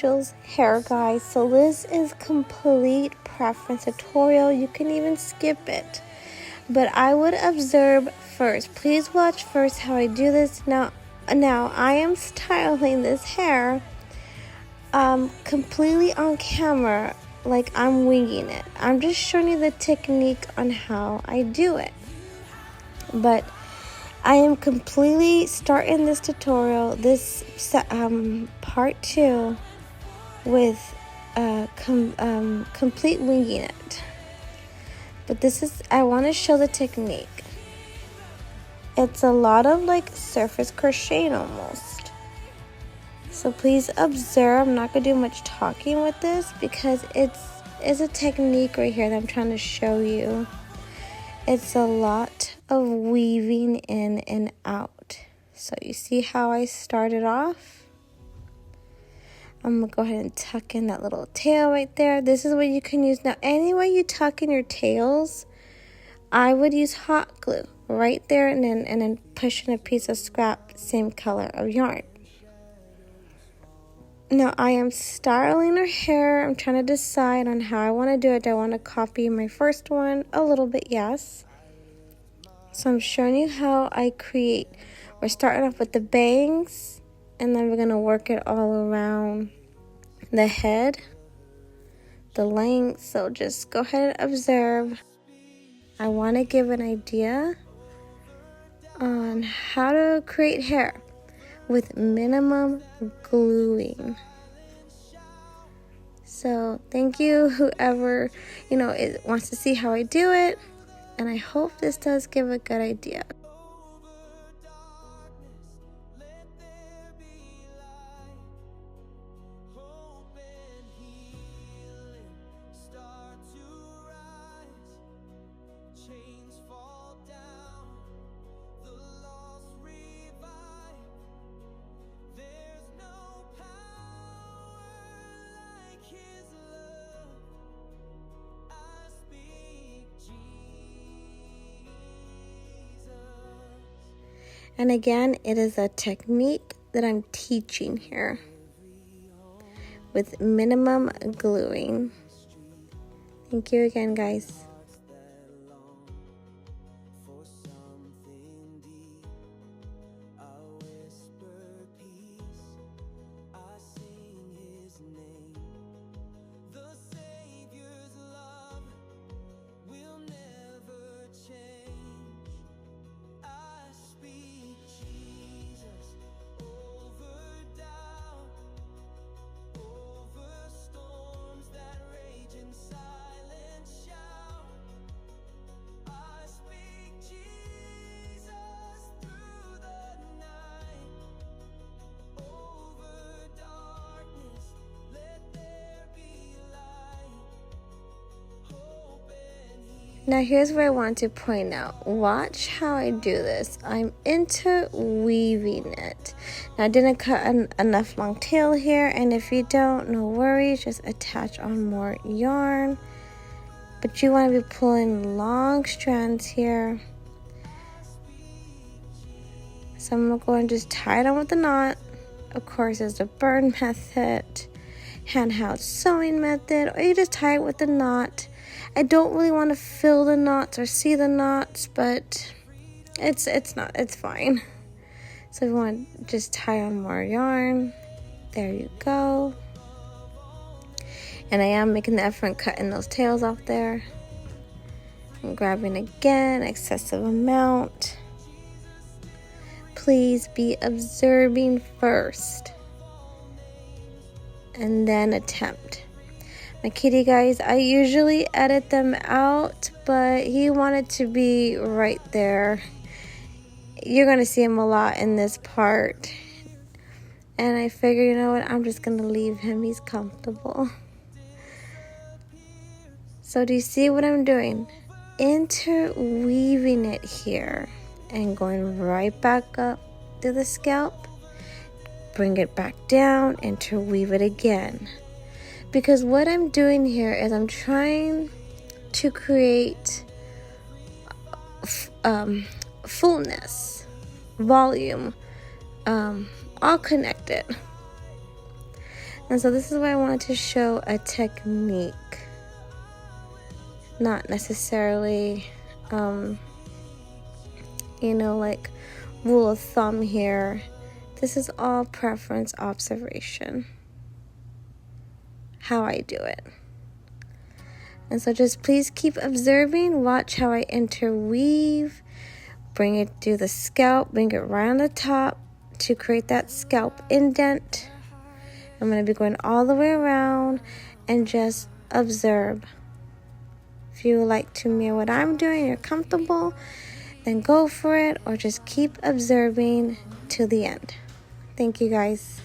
Angel's hair, guys. So this is complete preference tutorial. You can even skip it. But I would observe first. Please watch first how I do this. Now I am styling this hair completely on camera, like I'm winging it. I'm just showing you the technique on how I do it. But I am completely starting this tutorial, this part 2, with complete winging it. But I want to show the technique. It's a lot of like surface crocheting almost. So please observe. I'm not going to do much talking with this because it's a technique right here that I'm trying to show you. It's a lot of weaving in and out. So you see how I started off? I'm going to go ahead and tuck in that little tail right there. This is what you can use. Now, any way you tuck in your tails, I would use hot glue right there and then push in a piece of scrap, same color of yarn. Now, I am styling her hair. I'm trying to decide on how I want to do it. Do I want to copy my first one? A little bit, yes. So I'm showing you how I create. We're starting off with the bangs, and then we're going to work it all around the head, the length. So just go ahead and observe. I want to give an idea on how to create hair with minimum gluing. So thank you whoever wants to see how I do it, and I hope this does give a good idea. And again, it is a technique that I'm teaching here with minimum gluing. Thank you again, guys. Now here's where I want to point out. Watch how I do this. I'm interweaving it. Now I didn't cut enough long tail here, and if you don't, no worries, just attach on more yarn. But you want to be pulling long strands here. So I'm going to go and just tie it on with the knot. Of course, there's the burn method, handheld sewing method, or you just tie it with the knot. I don't really want to feel the knots or see the knots, but it's fine. So you want to just tie on more yarn. There you go. And I am making the effort and cutting those tails off there. I'm grabbing again, excessive amount. Please be observing first and then attempt. My kitty, guys, I usually edit them out, but he wanted to be right there. You're going to see him a lot in this part. And I figure, you know what, I'm just going to leave him. He's comfortable. So do you see what I'm doing? Interweaving it here and going right back up to the scalp. Bring it back down, interweave it again. Because what I'm doing here is I'm trying to create fullness, volume, all connected. And so this is why I wanted to show a technique, not necessarily, you know, like rule of thumb here. This is all preference, observation, how I do it. And so just please keep observing. Watch how I interweave. Bring it through the scalp. Bring it right on the top to create that scalp indent. I'm going to be going all the way around and just observe. If you would like to mirror what I'm doing, you're comfortable, then go for it, or just keep observing till the end. Thank you guys.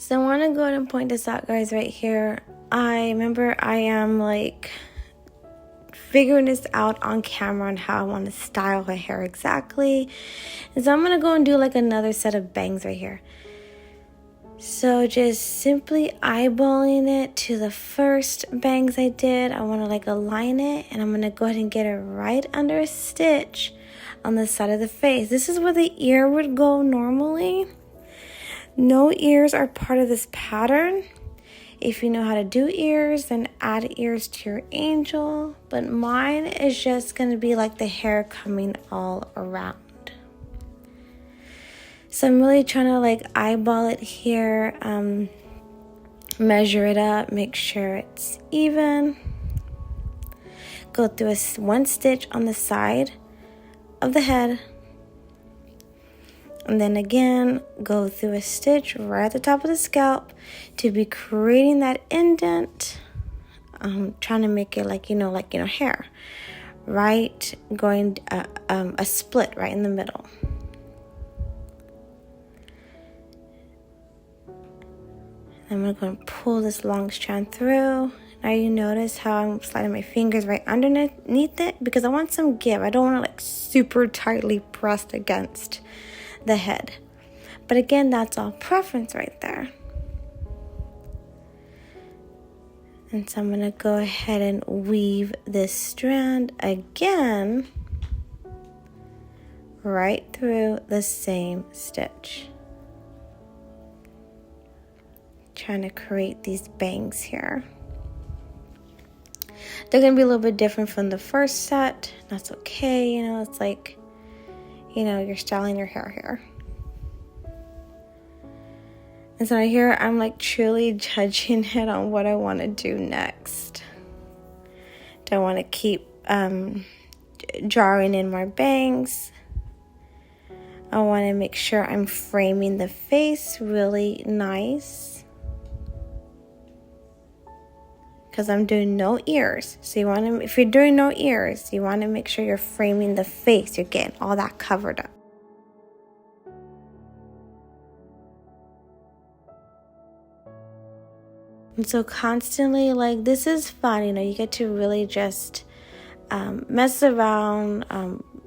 So I want to go ahead and point this out, guys, right here. I remember I am like figuring this out on camera on how I want to style her hair exactly. And so I'm going to go and do like another set of bangs right here. So just simply eyeballing it to the first bangs I did. I want to like align it, and I'm going to go ahead and get it right under a stitch on the side of the face. This is where the ear would go normally. No ears are part of this pattern. If you know how to do ears, then add ears to your angel. But mine is just going to be like the hair coming all around. So I'm really trying to like eyeball it here, measure it up, make sure it's even. Go through one stitch on the side of the head. And then again, go through a stitch right at the top of the scalp to be creating that indent. Trying to make it like, hair. Right? Going a split right in the middle. I'm going to go and pull this long strand through. Now you notice how I'm sliding my fingers right underneath it because I want some give. I don't want to like super tightly pressed against the head. But again, that's all preference right there. And so I'm going to go ahead and weave this strand again right through the same stitch. Trying to create these bangs here. They're going to be a little bit different from the first set. That's okay. It's like, you're styling your hair here. And so here I'm like truly judging it on what I want to do next. Do I want to keep drawing in more bangs? I want to make sure I'm framing the face really nice. Because I'm doing no ears. So if you're doing no ears, you want to make sure you're framing the face. You're getting all that covered up. And so constantly, like, this is fun. You get to really just mess around,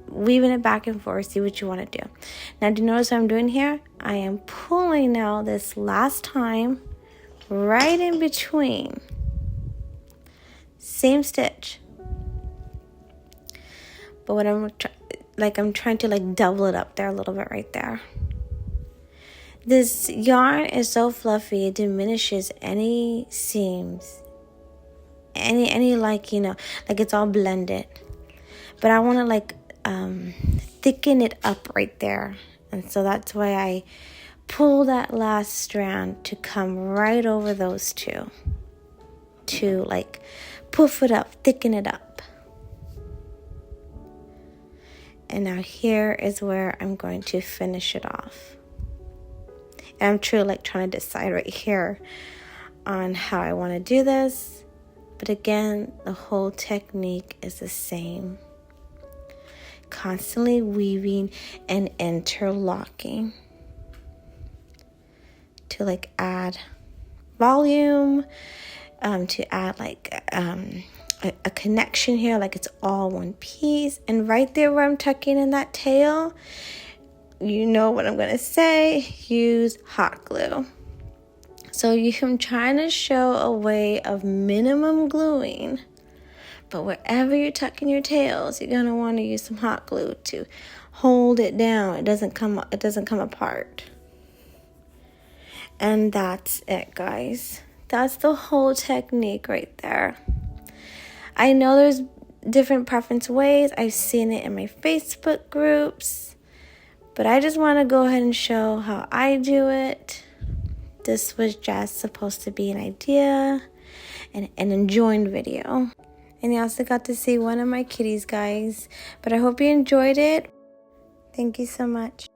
weaving it back and forth, see what you want to do. Now, do you notice what I'm doing here? I am pulling now this last time right in between. Same stitch, but what I'm trying to like double it up there a little bit right there. This yarn is so fluffy, it diminishes any seams, any like it's all blended. But I want to like thicken it up right there, and so that's why I pull that last strand to come right over those two to like poof it up, thicken it up. And now here is where I'm going to finish it off. And I'm truly like trying to decide right here on how I want to do this. But again, the whole technique is the same. Constantly weaving and interlocking to like add volume, to add like a connection here, like it's all one piece. And right there where I'm tucking in that tail, you know what I'm gonna say, use hot glue. So I'm trying to show a way of minimum gluing, but wherever you're tucking your tails, you're gonna want to use some hot glue to hold it down. It doesn't come apart. And that's it, guys. That's the whole technique right there. I know there's different preference ways. I've seen it in my Facebook groups. But I just want to go ahead and show how I do it. This was just supposed to be an idea and an enjoying video. And you also got to see one of my kitties, guys. But I hope you enjoyed it. Thank you so much.